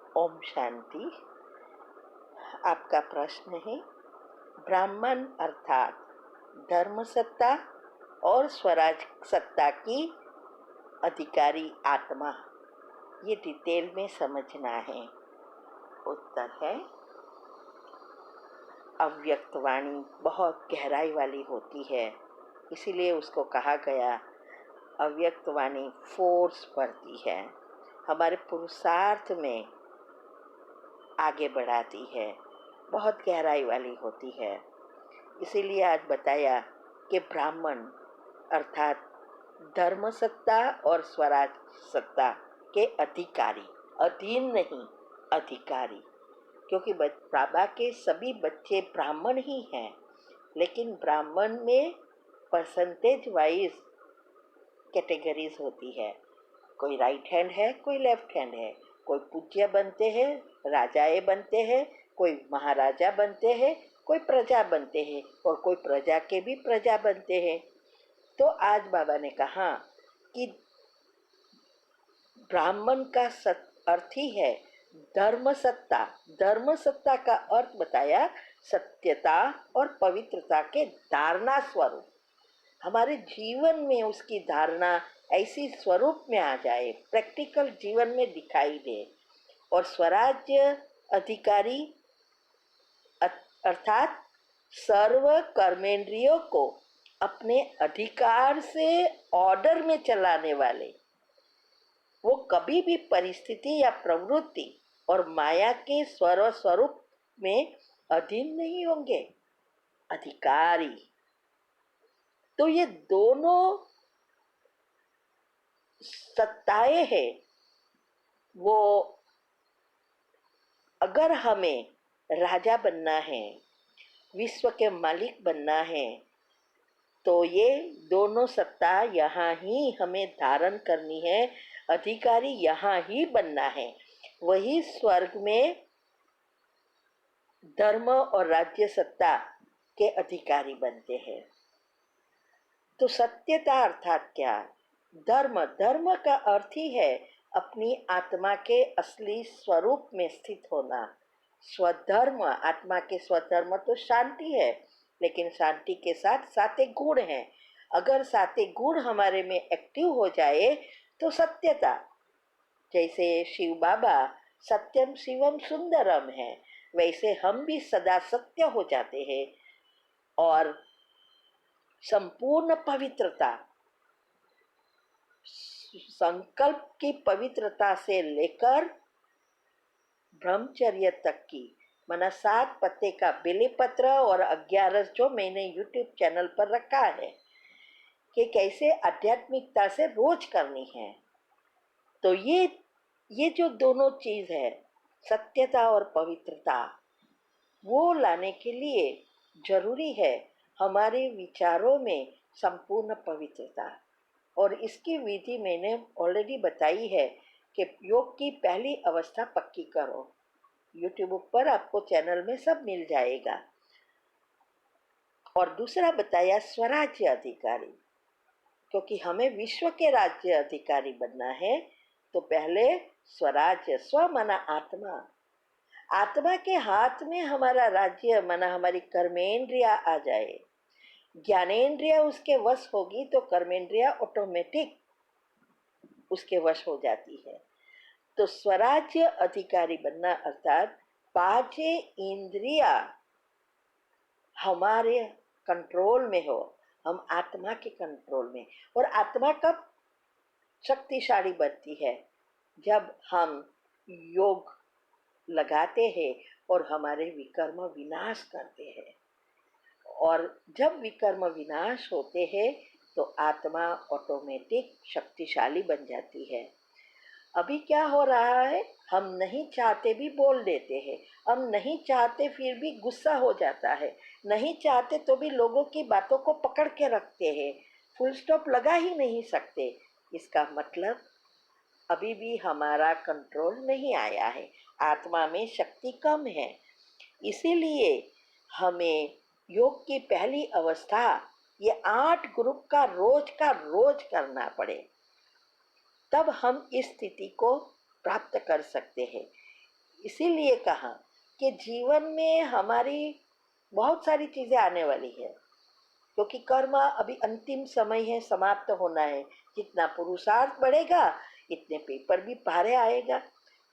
ओम शांति। आपका प्रश्न है, ब्राह्मण अर्थात धर्म सत्ता और स्वराज सत्ता की अधिकारी आत्मा, ये डिटेल में समझना है। उत्तर है, अव्यक्त वाणी बहुत गहराई वाली होती है, इसीलिए उसको कहा गया अव्यक्त वाणी फोर्स भरती है, हमारे पुरुषार्थ में आगे बढ़ाती है, बहुत गहराई वाली होती है। इसीलिए आज बताया कि ब्राह्मण अर्थात धर्म सत्ता और स्वराज सत्ता के अधिकारी, अधीन नहीं अधिकारी, क्योंकि बाबा के सभी बच्चे ब्राह्मण ही हैं, लेकिन ब्राह्मण में परसेंटेज वाइज कैटेगरीज होती है। कोई राइट हैंड है, कोई लेफ्ट हैंड है, कोई पूज्य बनते हैं, राजाए बनते हैं, कोई महाराजा बनते हैं, कोई प्रजा बनते हैं और कोई प्रजा के भी प्रजा बनते हैं। तो आज बाबा ने कहा कि ब्राह्मण का अर्थ ही है धर्म सत्ता। धर्म सत्ता का अर्थ बताया सत्यता और पवित्रता के धारणा स्वरूप, हमारे जीवन में उसकी धारणा ऐसी स्वरूप में आ जाए, प्रैक्टिकल जीवन में दिखाई दे। और स्वराज्य अधिकारी अर्थात सर्व कर्मेंद्रियों को अपने अधिकार से ऑर्डर में चलाने वाले, वो कभी भी परिस्थिति या प्रवृत्ति और माया के स्वरूप में अधीन नहीं होंगे, अधिकारी। तो ये दोनों सत्ताएं हैं, वो अगर हमें राजा बनना है, विश्व के मालिक बनना है, तो ये दोनों सत्ता यहाँ ही हमें धारण करनी है, अधिकारी यहाँ ही बनना है। वही स्वर्ग में धर्म और राज्य सत्ता के अधिकारी बनते हैं। तो सत्यता अर्थात क्या? धर्म का अर्थ ही है अपनी आत्मा के असली स्वरूप में स्थित होना। स्वधर्म, आत्मा के स्वधर्म तो शांति है, लेकिन शांति के साथ साते गुण हैं। अगर साते गुण हमारे में एक्टिव हो जाए तो सत्यता, जैसे शिव बाबा सत्यम शिवम सुंदरम है, वैसे हम भी सदा सत्य हो जाते हैं। और संपूर्ण पवित्रता, संकल्प की पवित्रता से लेकर ब्रह्मचर्य तक की, माना 7 पत्ते का बेलपत्र और 11 जो मैंने YouTube चैनल पर रखा है कि कैसे आध्यात्मिकता से रोज करनी है। तो ये जो दोनों चीज है, सत्यता और पवित्रता, वो लाने के लिए जरूरी है हमारे विचारों में संपूर्ण पवित्रता। और इसकी विधि मैंने ऑलरेडी बताई है कि योग की पहली अवस्था पक्की करो। यूट्यूब पर आपको चैनल में सब मिल जाएगा। और दूसरा बताया स्वराज्य अधिकारी, क्योंकि हमें विश्व के राज्य अधिकारी बनना है, तो पहले स्वराज्य, स्व माना आत्मा, आत्मा के हाथ में हमारा राज्य माना हमारी कर्मेंद्रिया आ जाए। ज्ञानेंद्रिय उसके वश होगी तो कर्मेंद्रिया ऑटोमेटिक उसके वश हो जाती है। तो स्वराज्य अधिकारी बनना अर्थात 5 इंद्रिया हमारे कंट्रोल में हो, हम आत्मा के कंट्रोल में। और आत्मा कब शक्तिशाली बनती है? जब हम योग लगाते हैं और हमारे विकर्म विनाश करते हैं। और जब विकर्म विनाश होते हैं तो आत्मा ऑटोमेटिक शक्तिशाली बन जाती है। अभी क्या हो रहा है, हम नहीं चाहते भी बोल देते हैं, हम नहीं चाहते फिर भी गुस्सा हो जाता है, नहीं चाहते तो भी लोगों की बातों को पकड़ के रखते हैं, फुल स्टॉप लगा ही नहीं सकते। इसका मतलब अभी भी हमारा कंट्रोल नहीं आया है, आत्मा में शक्ति कम है। इसीलिए हमें योग की पहली अवस्था ये 8 ग्रुप का रोज करना पड़े, तब हम इस स्थिति को प्राप्त कर सकते हैं। इसीलिए कहा कि जीवन में हमारी बहुत सारी चीजें आने वाली है, क्योंकि कर्म अभी अंतिम समय है, समाप्त होना है। जितना पुरुषार्थ बढ़ेगा इतने पेपर भी भारे आएगा।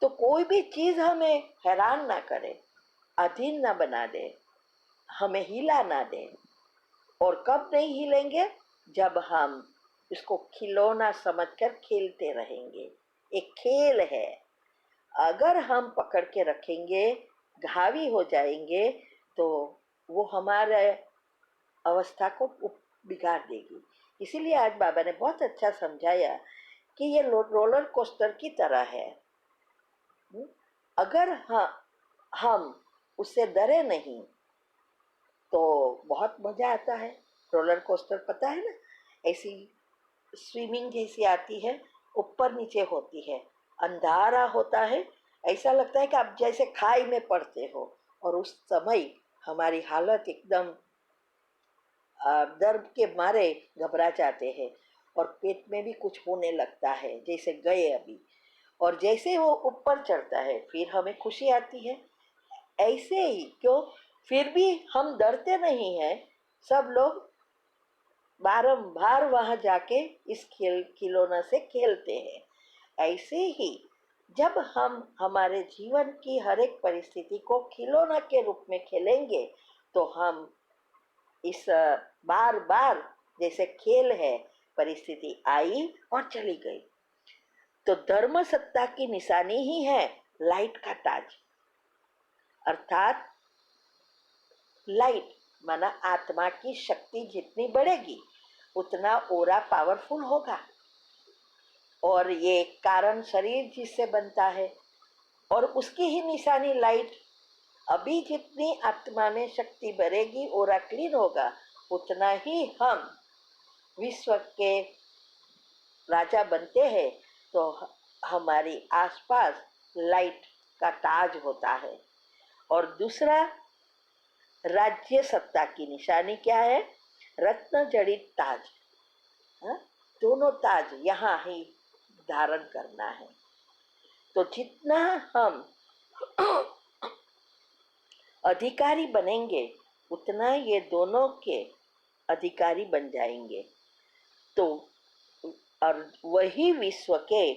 तो कोई भी चीज हमें हैरान ना करे, अधीन ना बना दे, हमें हिला ना दे। और कब नहीं हिलेंगे? जब हम इसको खिलौना समझकर खेलते रहेंगे। एक खेल है, अगर हम पकड़ के रखेंगे, घावी हो जाएंगे, तो वो हमारे अवस्था को बिगाड़ देगी। इसीलिए आज बाबा ने बहुत अच्छा समझाया कि ये रोलर कोस्टर की तरह है। अगर हम उससे डरे नहीं तो बहुत मजा आता है। रोलर कोस्टर पता है ना, ऐसी स्विमिंग जैसी आती है, ऊपर नीचे होती है, अंधारा होता है, ऐसा लगता है कि आप जैसे खाई में पड़ते हो। और उस समय हमारी हालत एकदम दर्द के मारे घबरा जाते हैं और पेट में भी कुछ होने लगता है जैसे गए अभी। और जैसे वो ऊपर चढ़ता है फिर हमें खुशी आती है। ऐसे ही क्यों, फिर भी हम डरते नहीं हैं। सब लोग बारंबार वहां जाके इस खिलौना से खेलते हैं। ऐसे ही जब हम हमारे जीवन की हर एक परिस्थिति को खिलौना के रूप में खेलेंगे तो हम इस बार बार जैसे खेल है, परिस्थिति आई और चली गई। तो धर्म सत्ता की निशानी ही है लाइट का ताज, अर्थात लाइट माना आत्मा की शक्ति जितनी बढ़ेगी उतना ओरा पावरफुल होगा। और ये कारण शरीर जिससे बनता है और उसकी ही निशानी लाइट। अभी जितनी आत्मा में शक्ति बढ़ेगी, ओरा क्लीन होगा, उतना ही हम विश्व के राजा बनते हैं। तो हमारी आसपास लाइट का ताज होता है। और दूसरा, राज्य सत्ता की निशानी क्या है? रत्न जड़ित ताज। हा? दोनों ताज यहाँ ही धारण करना है। तो जितना हम अधिकारी बनेंगे उतना ये दोनों के अधिकारी बन जाएंगे। तो और वही विश्व के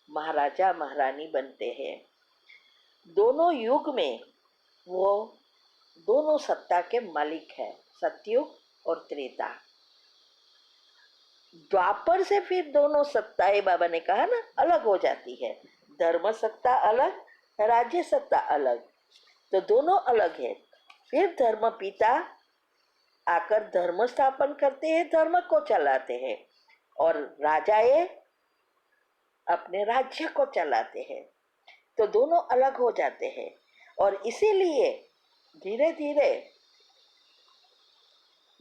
महाराजा महारानी बनते हैं। दोनों युग में वो दोनों सत्ता के मालिक है, सतयुग और त्रेता। द्वापर से फिर दोनों सत्ताएं, बाबा ने कहा ना, अलग हो जाती है। धर्म सत्ता अलग, राज्य सत्ता अलग, तो दोनों अलग है। फिर धर्म पिता आकर धर्म स्थापन करते हैं, धर्म को चलाते हैं, और राजाए अपने राज्य को चलाते हैं। तो दोनों अलग हो जाते हैं। और इसीलिए धीरे धीरे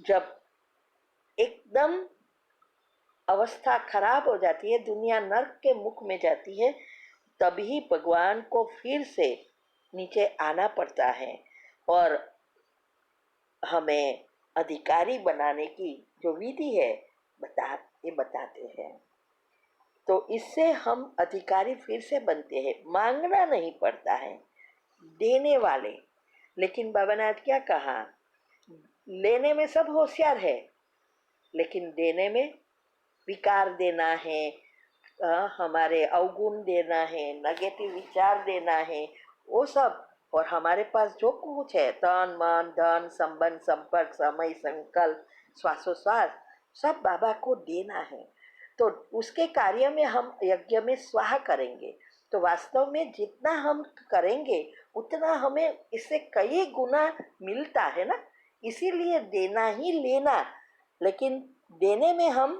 जब एकदम अवस्था खराब हो जाती है, दुनिया नर्क के मुख में जाती है, तभी भगवान को फिर से नीचे आना पड़ता है और हमें अधिकारी बनाने की जो विधि है बताते हैं। तो इससे हम अधिकारी फिर से बनते हैं। मांगना नहीं पड़ता है, देने वाले। लेकिन बाबा ने आज क्या कहा? लेने में सब होशियार है, लेकिन देने में विकार देना है, हमारे अवगुण देना है, नेगेटिव विचार देना है, वो सब। और हमारे पास जो कुछ है, तन मन धन संबंध संपर्क समय संकल्प श्वासोश्वास, सब बाबा को देना है। तो उसके कार्य में हम यज्ञ में स्वाहा करेंगे। तो वास्तव में जितना हम करेंगे उतना हमें इससे कई गुना मिलता है ना। इसीलिए देना ही लेना, लेकिन देने में हम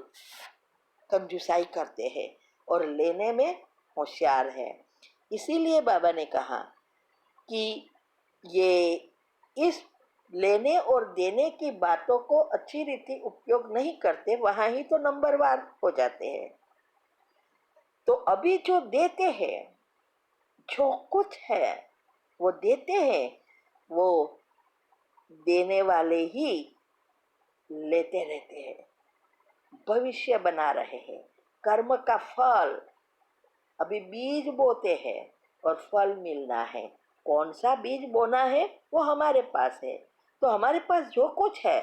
कंजूसाई करते हैं और लेने में होशियार है। इसीलिए बाबा ने कहा कि ये इस लेने और देने की बातों को अच्छी रीति उपयोग नहीं करते, वहां ही तो नंबरवार हो जाते हैं। तो अभी जो देते हैं, जो कुछ है वो देते हैं, वो देने वाले ही लेते रहते हैं, भविष्य बना रहे हैं। कर्म का फल अभी बीज बोते हैं और फल मिलना है। कौन सा बीज बोना है वो हमारे पास है। तो हमारे पास जो कुछ है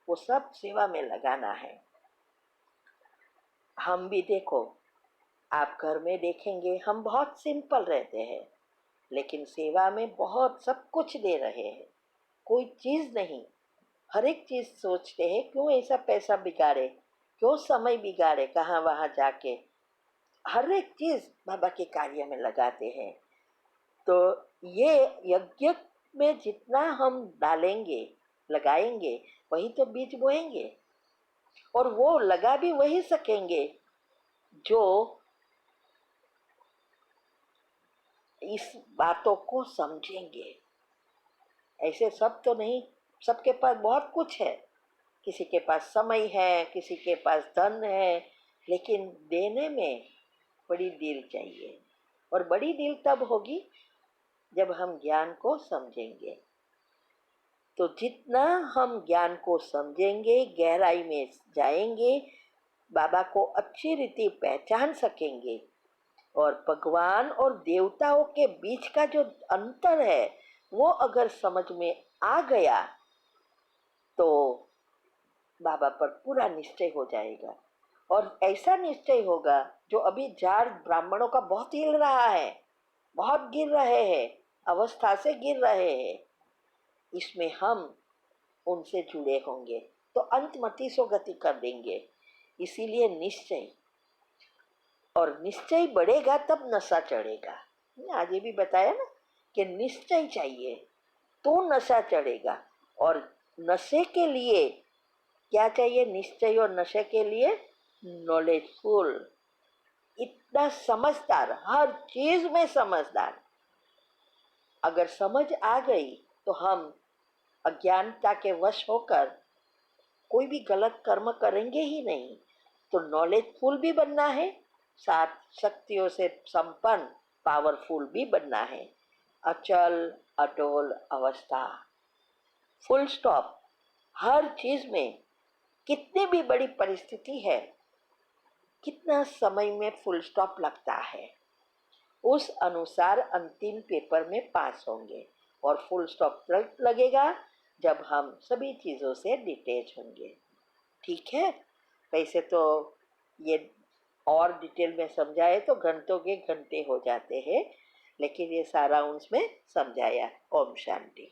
वो सब सेवा में लगाना है। हम भी देखो, आप घर में देखेंगे हम बहुत सिंपल रहते हैं, लेकिन सेवा में बहुत सब कुछ दे रहे हैं। कोई चीज़ नहीं, हर एक चीज़ सोचते हैं क्यों ऐसा पैसा बिगाड़े, क्यों समय बिगाड़े, कहाँ वहाँ जाके हर एक चीज़ बाबा के कार्य में लगाते हैं। तो ये यज्ञ में जितना हम डालेंगे, लगाएंगे, वही तो बीज बोएंगे, और वो लगा भी वही सकेंगे जो इस बातों को समझेंगे। ऐसे सब तो नहीं, सबके पास बहुत कुछ है, किसी के पास समय है, किसी के पास धन है, लेकिन देने में बड़ी दिल चाहिए। और बड़ी दिल तब होगी जब हम ज्ञान को समझेंगे। तो जितना हम ज्ञान को समझेंगे, गहराई में जाएंगे, बाबा को अच्छी रीति पहचान सकेंगे, और भगवान और देवताओं के बीच का जो अंतर है वो अगर समझ में आ गया तो बाबा पर पूरा निश्चय हो जाएगा। और ऐसा निश्चय होगा जो अभी जाट ब्राह्मणों का बहुत हिल रहा है, बहुत गिर रहे हैं, अवस्था से गिर रहे हैं, इसमें हम उनसे जुड़े होंगे तो अंतमति सो गति कर देंगे। इसीलिए निश्चय, और निश्चय बढ़ेगा तब नशा चढ़ेगा। आज ये भी बताया ना कि निश्चय चाहिए तो नशा चढ़ेगा। और नशे के लिए क्या चाहिए? निश्चय और नशे के लिए नॉलेजफुल, इतना समझदार, हर चीज में समझदार। अगर समझ आ गई तो हम अज्ञानता के वश होकर कोई भी गलत कर्म करेंगे ही नहीं। तो नॉलेजफुल भी बनना है, साथ शक्तियों से संपन्न पावरफुल भी बनना है। अचल अटोल अवस्था, फुल स्टॉप। हर चीज में कितनी भी बड़ी परिस्थिति है, कितना समय में फुल स्टॉप लगता है, उस अनुसार अंतिम पेपर में पास होंगे। और फुल स्टॉप लगेगा जब हम सभी चीज़ों से डिटेच होंगे। ठीक है? वैसे तो ये और डिटेल में समझाए तो घंटों के घंटे हो जाते हैं, लेकिन ये सारा उसमें समझाया। ओम शांति।